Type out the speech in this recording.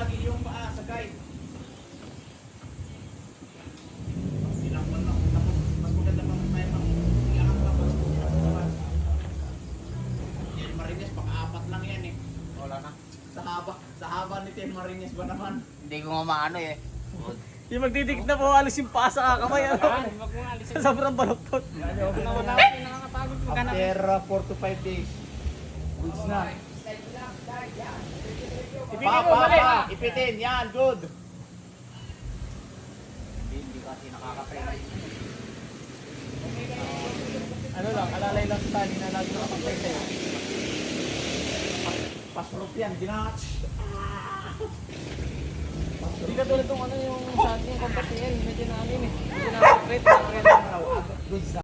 lagi yung paa sa guide. Ilang buwan na. Tapos, mas maganda pang may ilangan pa mas naman. Tien Marines, paka-apat lang yan eh. Wala na. Sa haba ni Tien Marines ba naman? Hindi ko nga maano eh. Yung magdidikit na po, alis yung paa sa kakamay. Ano? Wag mo alisin. Sobrang baloktot. Nawala ko yung nakakapagod maghanap. After 4 to 5 days. Goods na. Ipitin mo, mali. Ipitin, yan, good. Hindi kasi nakaka-pray. Ano lang, alalay lang sa tali na lagi nakapagpay sa'yo. Pasproof yan, ginatch. Hindi ka tulad yung ano yung sa ating compact niyan, medyo na ano yun eh. Medyo na-operate. Goods na.